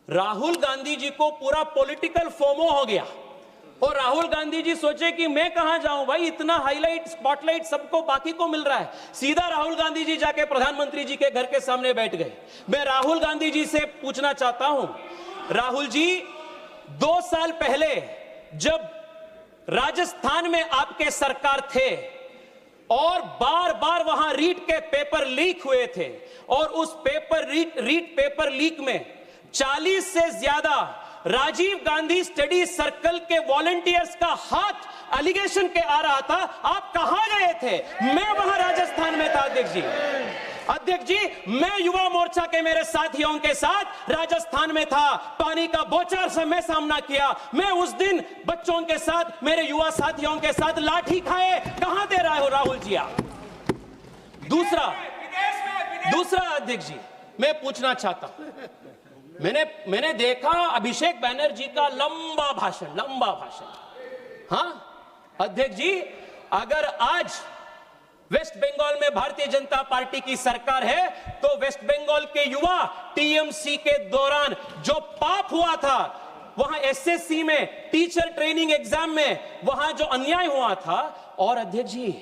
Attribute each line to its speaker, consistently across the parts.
Speaker 1: राहुल गांधी जी को पूरा political FOMO हो गया और राहुल गांधी जी सोचे कि मैं कहां जाऊं भाई, इतना हाईलाइट स्पॉटलाइट सबको बाकी को मिल रहा है। सीधा राहुल गांधी जी जाके प्रधानमंत्री जी के घर के सामने बैठ गए। मैं राहुल गांधी जी से पूछना चाहता हूं, राहुल जी 2 साल पहले जब राजस्थान में आपके सरकार थे और बार बार वहां रीट के पेपर लीक हुए थे और उस रीट पेपर लीक में 40 से ज्यादा राजीव गांधी स्टडी सर्कल के वॉलंटियर्स का हाथ एलिगेशन के आ रहा था, आप कहां गए थे? मैं वहां राजस्थान में था अध्यक्ष जी, मैं युवा मोर्चा के मेरे साथियों के साथ राजस्थान में था, पानी का बौछार से मैं सामना किया। मैं उस दिन बच्चों के साथ, मेरे युवा साथियों के साथ लाठी खाए, कहां दे रहे हो राहुल जी आप? दूसरा अध्यक्ष जी, मैं पूछना चाहता हूं, मैंने देखा अभिषेक बैनर्जी का लंबा भाषण। हां अध्यक्ष जी, अगर आज वेस्ट बंगाल में भारतीय जनता पार्टी की सरकार है तो वेस्ट बंगाल के युवा टीएमसी के दौरान जो पाप हुआ था, वहां एसएससी में टीचर ट्रेनिंग एग्जाम में वहां जो अन्याय हुआ था, और अध्यक्ष जी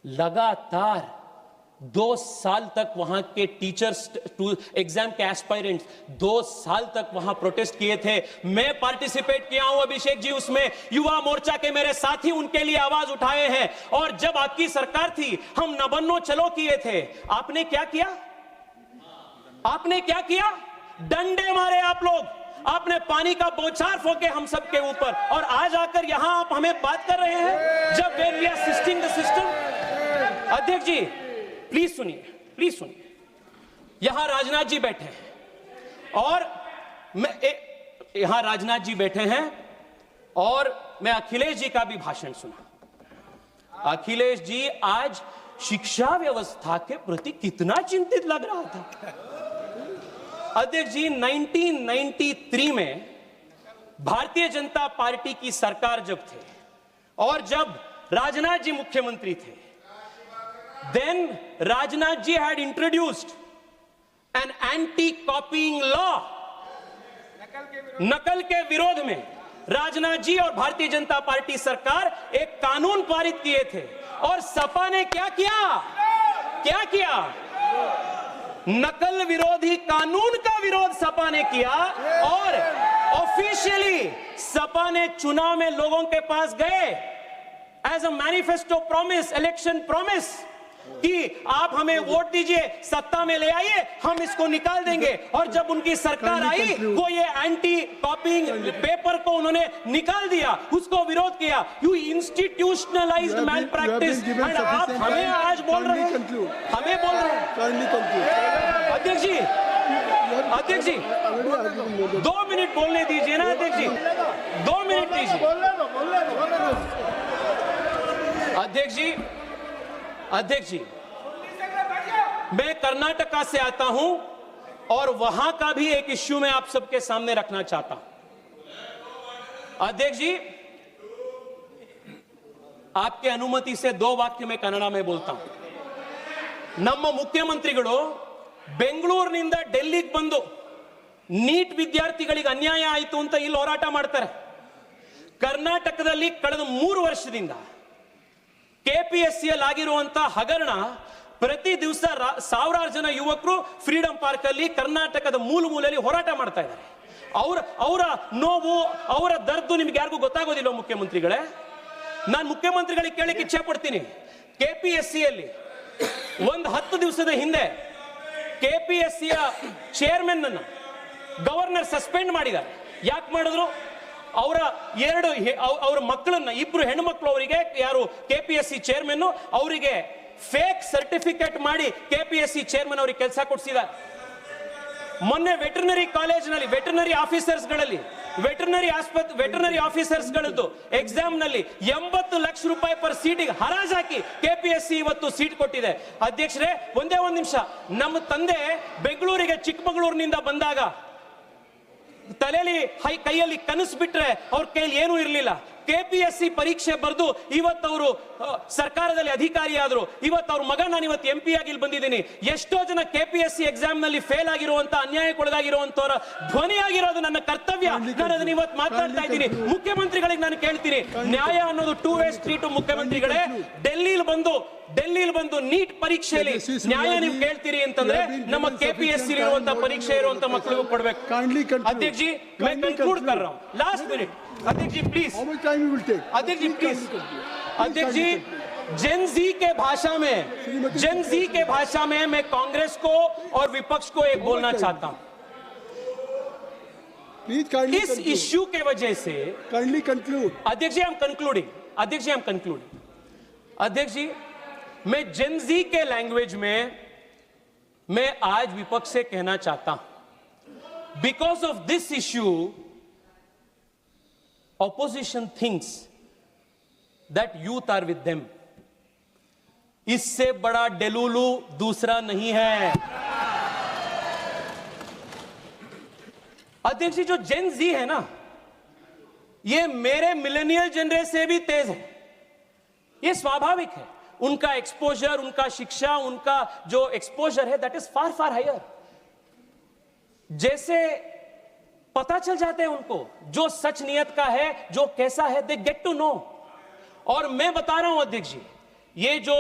Speaker 1: लगातार 2 साल तक वहां के टीचर्स एग्जाम के एस्पायरेंट्स 2 साल तक वहां प्रोटेस्ट किए थे। मैं पार्टिसिपेट किया हूं अभिषेक जी, उसमें युवा मोर्चा के मेरे साथी उनके लिए आवाज उठाए हैं। और जब आपकी सरकार थी, हम नबन्नो चलो किए थे, आपने क्या किया? डंडे मारे आप लोग, आपने पानी का बौछार फोके हम सबके ऊपर, और आज आकर यहां आप हमें बात कर रहे हैं जब when we are assisting the system। अध्यक्ष जी प्लीज सुनिए, यहां राजनाथ जी बैठे हैं और मैं अखिलेश जी का भी भाषण सुना। अखिलेश जी आज शिक्षा व्यवस्था के प्रति कितना चिंतित लग रहा था। अध्यक्ष जी 1993 में भारतीय जनता पार्टी की सरकार जब थे और जब राजनाथ जी मुख्यमंत्री थे, then Rajnath ji had introduced an anti-copying law। नकल के विरोध में राजनाथ जी और भारतीय जनता पार्टी सरकार एक कानून पारित किए थे, और सपा ने क्या किया? नकल विरोधी कानून का विरोध सपा ने किया और ऑफिशियली सपा ने चुनाव में लोगों के पास गए as a manifesto promise, election promise, कि आप हमें वोट दीजिए, सत्ता में ले आइए, हम इसको निकाल देंगे। और जब उनकी सरकार आई, वो ये एंटी कॉपिंग पेपर को उन्होंने निकाल दिया, उसको विरोध किया। You institutionalised malpractice, and आप हमें आज बोल रहे हैं, अध्यक्ष जी 2 मिनट बोलने दीजिए ना अध्यक्ष जी, 2 मिनट दीजिए अध्यक्ष जी। मैं कर्नाटका से आता हूं और वहां का भी एक इश्यू मैं आप सबके सामने रखना चाहता हूं। अध्यक्ष जी, आपके अनुमति से 2 वाक्य में कन्नड़ में बोलता हूं। ನಮ್ಮ ಮುಖ್ಯಮಂತ್ರಿಗಳು ಬೆಂಗಳೂರಿನಿಂದ ಡೆಲ್ಲಿಗೆ ಬಂದು ನೀಟ್ ವಿದ್ಯಾರ್ಥಿಗಳಿಗೆ ಅನ್ಯಾಯ ಆಯಿತು ಅಂತ ಇಲ್ಲಿ ಹೋರಾಟ ಮಾಡ್ತಾರೆ। ಕರ್ನಾಟಕದಲ್ಲಿ ಕಳೆದ 3 ವರ್ಷದಿಂದ ಕೆಪಿಎಸ್ಸಿಯಲ್ಲಿ ಆಗಿರುವಂತ ಹಗರಣ, ಪ್ರತಿ ದಿವಸ ಸಾವಿರಾರು ಜನ ಯುವಕರು ಫ್ರೀಡಂ ಪಾರ್ಕ್ ಅಲ್ಲಿ ಕರ್ನಾಟಕದ ಮೂಲೆಯಲ್ಲಿ ಹೋರಾಟ ಮಾಡ್ತಾ ಇದ್ದಾರೆ। ಅವರ ನೋವು, ಅವರ ದರ್ದು ನಿಮ್ಗೆ ಯಾರಿಗೂ ಗೊತ್ತಾಗೋದಿಲ್ಲ ಮುಖ್ಯಮಂತ್ರಿಗಳೇ। ನಾನು ಮುಖ್ಯಮಂತ್ರಿಗಳಿಗೆ ಕೇಳಕ್ಕೆ ಇಚ್ಛೆ ಪಡ್ತೀನಿ, ಕೆಪಿಎಸ್ಸಿಯಲ್ಲಿ ಒಂದು 10 ದಿವಸದ ಹಿಂದೆ ಕೆಪಿಎಸ್ಸಿಯ ಚೇರ್ಮನ್ ಅನ್ನು ಗವರ್ನರ್ ಸಸ್ಪೆಂಡ್ ಮಾಡಿದ್ದಾರೆ। ಯಾಕೆ ಮಾಡಿದ್ರು? ಅವರ ಮಕ್ಕಳನ್ನ, 2 ಹೆಣ್ಣುಮಕ್ಕಳು, ಅವರಿಗೆ ಯಾರು ಕೆಪಿಎಸ್ಸಿ ಚೇರ್ಮನ್, ಅವರಿಗೆ ಫೇಕ್ ಸರ್ಟಿಫಿಕೇಟ್ ಮಾಡಿ ಕೆಪಿಎಸ್ಸಿ ಚೇರ್ಮನ್ ಅವರಿಗೆ ಕೆಲಸ ಕೊಡಿಸಿದ್ದಾರೆ। ಮೊನ್ನೆ ವೆಟರ್ನರಿ ಕಾಲೇಜಿನಲ್ಲಿ ವೆಟರ್ನರಿ ಆಫೀಸರ್ಸ್ಗಳದ್ದು ಎಕ್ಸಾಮ್ ನಲ್ಲಿ 80 ಲಕ್ಷ ರೂಪಾಯಿ ಪರ್ ಸೀಟಿಗೆ ಹರಾಜಾಕಿ ಕೆಪಿಎಸ್ಸಿ ಇವತ್ತು ಸೀಟ್ ಕೊಟ್ಟಿದೆ। ಅಧ್ಯಕ್ಷರೇ, ಒಂದೇ ಒಂದು ನಿಮಿಷ, ನಮ್ಮ ತಂದೆ ಬೆಂಗಳೂರಿಗೆ ಚಿಕ್ಕಮಗಳೂರಿನಿಂದ ಬಂದಾಗ ತಲೆಯಲ್ಲಿ ಕೈಯಲ್ಲಿ ಕನಸು ಬಿಟ್ರೆ ಅವ್ರ ಕೈಯಲ್ಲಿ ಏನೂ ಇರಲಿಲ್ಲ। ಕೆಪಿಎಸ್ಸಿ ಪರೀಕ್ಷೆ ಬರೆದು ಇವತ್ತವರು ಸರ್ಕಾರದಲ್ಲಿ ಅಧಿಕಾರಿ ಆದ್ರು, ಇವತ್ತವ್ರ ಮಗ ನಾನು ಇವತ್ತು MP ಆಗಿ ಇಲ್ಲಿ ಬಂದಿದ್ದೀನಿ. ಎಷ್ಟೋ ಜನ ಕೆಪಿಎಸ್ಸಿ ಎಕ್ಸಾಮ್ ನಲ್ಲಿ ಫೇಲ್ ಆಗಿರುವಂತ, ಅನ್ಯಾಯಕ್ಕೊಳಗಾಗಿರುವಂತವರ ಧ್ವನಿಯಾಗಿರೋದು ನನ್ನ ಕರ್ತವ್ಯ. ನಾನು ಅದನ್ನ ಇವತ್ತು ಮಾತಾಡ್ತಾ ಇದ್ದೀನಿ. ಮುಖ್ಯಮಂತ್ರಿಗಳಿಗೆ ನಾನು ಕೇಳ್ತೀನಿ, ನ್ಯಾಯ ಅನ್ನೋದು 2-way ಸ್ಟ್ರೀಟ್. ಮುಖ್ಯಮಂತ್ರಿಗಳೇ, ಡೆಲ್ಲಿಲಿ ಬಂದು ನೀಟ್ ಪರೀಕ್ಷೆಯಲ್ಲಿ ನ್ಯಾಯ ನೀವು ಕೇಳ್ತೀರಿ ಅಂತಂದ್ರೆ ನಮ್ಮ ಕೆಪಿಎಸ್ಸಿ ಇರುವಂತ ಪರೀಕ್ಷೆ ಇರುವಂತ ಮಕ್ಕಳಿಗೂ ಕೊಡಬೇಕು. अध्यक्ष जी मैं कंक्लूड कर रहा हूं, लास्ट मिनट. अध्यक्ष जी प्लीज, अध्यक्ष जी प्लीज. अध्यक्ष जी, जेन जी के भाषा में मैं कांग्रेस को और विपक्ष को एक बोलना चाहता हूं. इस इश्यू के वजह से अध्यक्ष जी, I'm concluding. अध्यक्ष जी, मैं जेन जी के लैंग्वेज में मैं आज विपक्ष से कहना चाहता हूं, because of this issue opposition thinks that youth are with them. इससे बड़ा डेलुलू दूसरा नहीं है. अध्यक्ष जी, जो जेन जी है ना, ये मेरे मिलेनियल जनरेशन से भी तेज है. ये स्वाभाविक है. उनका एक्सपोजर, उनका शिक्षा, उनका जो एक्सपोजर है, that is far far higher. जैसे पता चल जाते हैं उनको जो सच नियत का है, जो कैसा है, दे गेट टू नो. और मैं बता रहा हूं अध्यक्ष जी, ये जो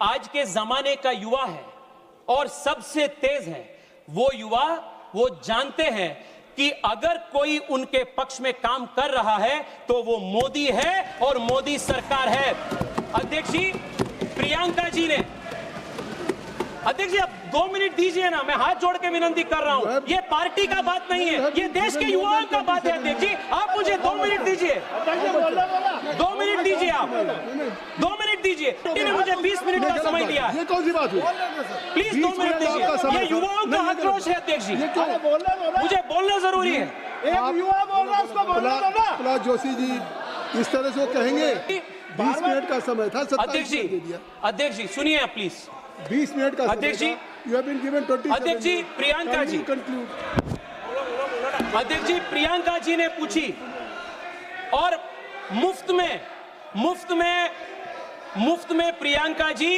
Speaker 1: आज के जमाने का युवा है और सबसे तेज है, वो युवा वो जानते हैं कि अगर कोई उनके पक्ष में काम कर रहा है तो वो मोदी है और मोदी सरकार है. अध्यक्ष जी, प्रियंका जी ने, अध्यक्ष जी आप 2 मिनट दीजिए ना, मैं हाथ जोड़ के विनती कर रहा हूं. ये पार्टी का बात नहीं है, ये देश के युवाओं का बात है. अध्यक्ष जी, आप मुझे 2 मिनट दीजिए. 2 मिनट दीजिए, आप 2 मिनट दीजिए. ने मुझे 20 मिनट का समय दिया.
Speaker 2: ये कौन सी बात हुई?
Speaker 1: प्लीज 2 मिनट दीजिए. ये युवाओं का आक्रोश है अध्यक्ष जी, मुझे बोलना जरूरी है.
Speaker 2: एक युवा बोल रहा है, उसको बोलने दो ना. प्रहलाद जोशी जी इस तरह से वो कहेंगे. 20 मिनट का समय था.
Speaker 1: अध्यक्ष जी सुनिए आप प्लीज.
Speaker 2: 20 मिनट का
Speaker 1: अध्यक्ष जी,
Speaker 2: you have been given 20.
Speaker 1: अध्यक्ष जी, प्रियंका जी, अध्यक्ष जी, प्रियंका जी ने पूछी और मुफ्त में प्रियंका जी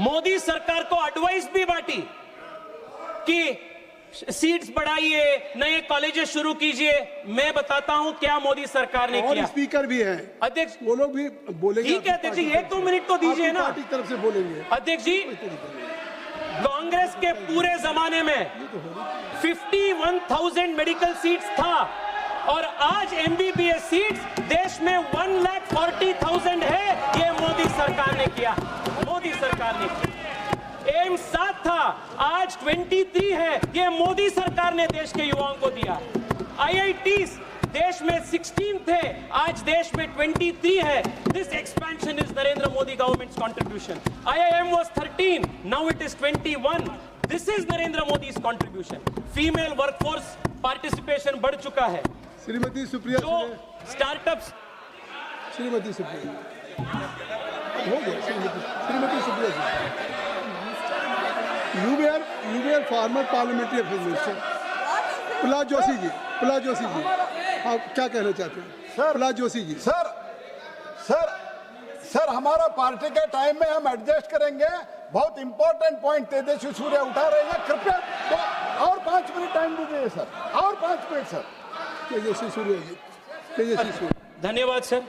Speaker 1: मोदी सरकार को एडवाइस भी बांटी कि सीट्स बढ़ाइए, नए कॉलेजेस शुरू कीजिए. मैं बताता हूं क्या मोदी सरकार ने किया.
Speaker 2: स्पीकर भी है
Speaker 1: अध्यक्ष,
Speaker 2: वो लोग भी बोलेंगे.
Speaker 1: ठीक है अध्यक्ष जी, 1-2 मिनट तो दीजिए ना.
Speaker 2: पार्टी की तरफ से बोलेंगे.
Speaker 1: अध्यक्ष जी, कांग्रेस के पूरे जमाने में 51,000 मेडिकल सीट्स था और आज MBBS सीट्स देश में 1,40,000 है. ये मोदी सरकार ने किया. एम्स 7 था, आज 23 है. ये मोदी सरकार ने देश के युवाओं को दिया. IITs देश में 16 थे, आज देश में 23 है. This expansion is Narendra Modi government's contribution. IIM was 13, now it is 21. This is Narendra Modi's contribution. Female workforce participation बढ़ चुका है.
Speaker 2: श्रीमती सुप्रिया,
Speaker 1: जो स्टार्टअप्स,
Speaker 2: श्रीमती सुप्रिया हो गया. श्रीमती सुप्रिया जी, You were former parliamentary affairs minister. Prahlad Joshi ji, आप क्या कहना चाहते हैं? प्रहलाद जोशी जी.
Speaker 3: सर हमारा पार्टी के टाइम में हम एडजस्ट करेंगे. बहुत इंपॉर्टेंट पॉइंट तेजस्वी सूर्य उठा रहे हैं. कृपया तो और 5 मिनट टाइम दीजिए सर, और 5 मिनट सर.
Speaker 2: तेजस्वी सूर्य जी,
Speaker 1: धन्यवाद सर.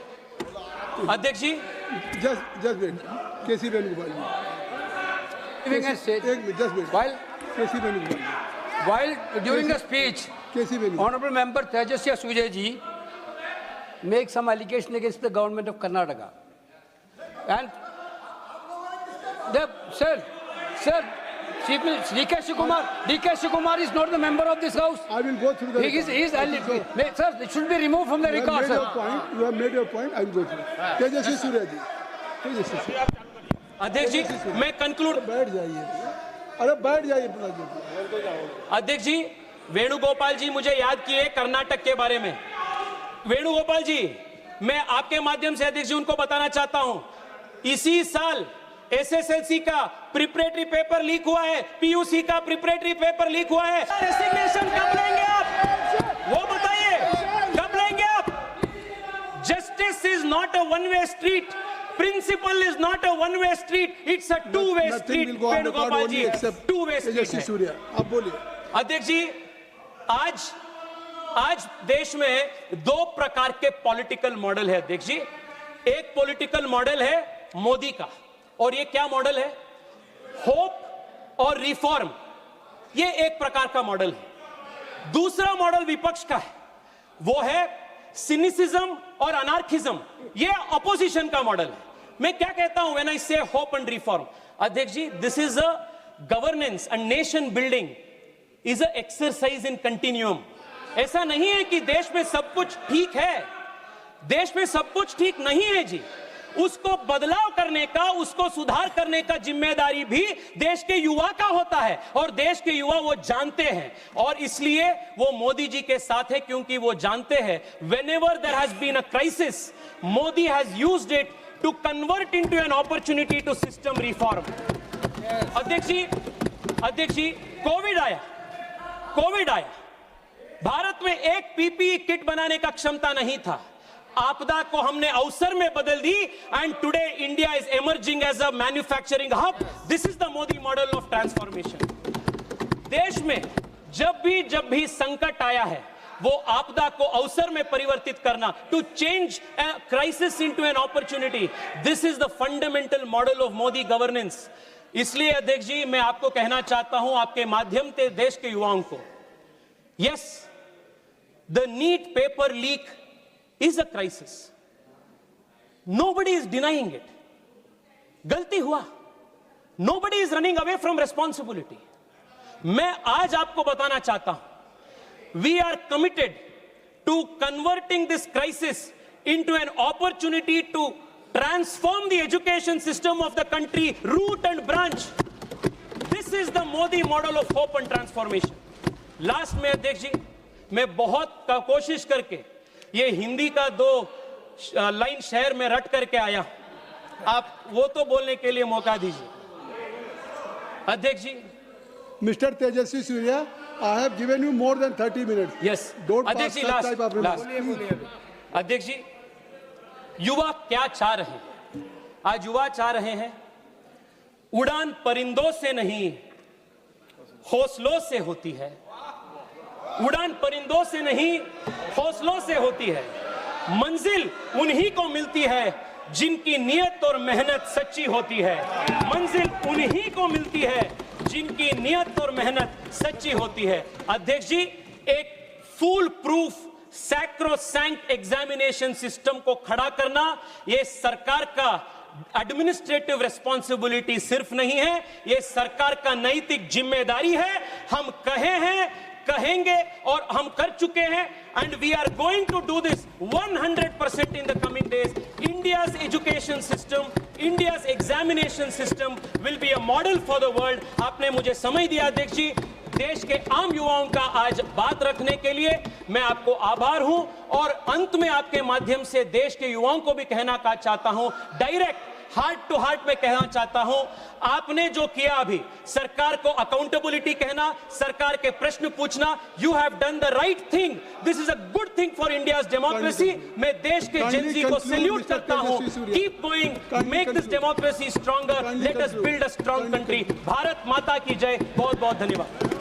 Speaker 1: अध्यक्ष जी,
Speaker 2: just wait. K C Venugopal ji,
Speaker 4: While during the speech, Honorable Member Tejaswi Surya ji make some allegation against the government of Karnataka, and sir, D.K. Shikumar is not the member of this house.
Speaker 2: I will go through the
Speaker 4: record. Sir, it should be removed from the record, sir.
Speaker 2: You have made your point. I will go through. Tejaswi Surya ji.
Speaker 1: अध्यक्ष जी, मैं conclude.
Speaker 2: बैठ जाइए. अरे बैठ जाइए.
Speaker 1: अध्यक्ष जी, वेणुगोपाल जी मुझे याद किए कर्नाटक के बारे में. वेणुगोपाल जी, मैं आपके माध्यम से अध्यक्ष जी उनको बताना चाहता हूं, इसी साल SSLC का प्रिपरेटरी पेपर लीक हुआ है, PUC का प्रिपरेटरी पेपर लीक हुआ है. रेसिग्नेशन कब लेंगे आप? वो बताइए, कब लेंगे आप? one-way street. Principle is not a one-way street. It's a two-way street.
Speaker 2: Nothing will go on record
Speaker 1: Venugopal
Speaker 2: only
Speaker 1: ji,
Speaker 2: except
Speaker 1: two-way street
Speaker 2: तेजस्वी
Speaker 1: है.
Speaker 2: सूर्या. आप बोलिए.
Speaker 1: अध्यक्ष जी, आज देश में दो प्रकार के पॉलिटिकल मॉडल है अध्यक्ष जी. एक पॉलिटिकल मॉडल है मोदी का, और ये क्या मॉडल है? होप और रिफॉर्म. ये एक प्रकार का मॉडल है. दूसरा मॉडल विपक्ष का है, वो है सिनिसिज्म और अनार्किज्म. ये अपोजिशन का मॉडल है. मैं क्या कहता हूं व्हेन आई से होप एंड रिफॉर्म? अध्यक्ष जी, this is a governance and nation building is a exercise in continuum. ऐसा नहीं है कि देश में सब कुछ ठीक है. देश में सब कुछ ठीक नहीं है जी. उसको बदलाव करने का, उसको सुधार करने का जिम्मेदारी भी देश के युवा का होता है, और देश के युवा वो जानते हैं, और इसलिए वो मोदी जी के साथ है, क्योंकि वो जानते हैं whenever there has been a crisis, Modi has used it to convert into an opportunity to system reform. अध्यक्ष जी, कोविड आया. भारत में एक पीपीई किट बनाने का क्षमता नहीं था. आपदा को हमने अवसर में बदल दी, and today India is emerging as a manufacturing hub. This is the Modi model of transformation. देश में जब भी संकट आया है, वो आपदा को अवसर में परिवर्तित करना, to change crisis into an opportunity. This is the fundamental model of Modi governance. इसलिए अध्यक्ष जी, मैं आपको कहना चाहता हूं, आपके माध्यम से देश के युवाओं को, yes, the NEET paper leak is a crisis. Nobody is denying it. गलती हुआ. Nobody is running away from responsibility. मैं आज आपको बताना चाहता हूं, we are committed to converting this crisis into an opportunity to transform the education system of the country, root and branch. This is the Modi model of hope and transformation. Last में अध्यक्ष जी, मैं बहुत कोशिश करके ये हिंदी का 2 line शहर में रट करके आया. आप वो तो बोलने के लिए मौका दीजिए. अध्यक्ष जी,
Speaker 2: mister Tejasvi Surya, I have given you more than 30 minutes.
Speaker 1: Yes अध्यक्ष जी, लास्ट. अध्यक्ष जी, युवा क्या चाह रहे हैं? आज युवा चाह रहे हैं उड़ान परिंदों से नहीं, हौसलों से होती है. उड़ान परिंदों से नहीं, हौसलों से होती है. मंजिल उन्हीं को मिलती है जिनकी नियत और मेहनत सच्ची होती है. मंजिल उन्हीं को मिलती है जिनकी नियत और मेहनत सच्ची होती है. अध्यक्ष जी, एक फूल प्रूफ सैक्रोसैंक्ट एग्जामिनेशन सिस्टम को खड़ा करना, यह सरकार का एडमिनिस्ट्रेटिव रिस्पॉन्सिबिलिटी सिर्फ नहीं है, यह सरकार का नैतिक जिम्मेदारी है. हम कहेंगे और हम कर चुके हैं, and we are going to do this 100% in the coming days. India's education system, India's examination system will be a model for the world. आपने मुझे समय दिया अध्यक्ष जी. देश के आम युवाओं का आज बात रखने के लिए मैं आपको आभार हूं, और अंत में आपके माध्यम से देश के युवाओं को भी कहना चाहता हूं, डायरेक्ट हार्ट टू हार्ट में कहना चाहता हूं, आपने जो किया अभी, सरकार को अकाउंटेबिलिटी कहना, सरकार के प्रश्न पूछना, you have done the right thing. This is a good thing for India's democracy. मैं देश के जेनजी को सैल्यूट करता हूं. Keep going, make this democracy stronger, let us build a strong country. Bharat माता की जय. बहुत बहुत धन्यवाद.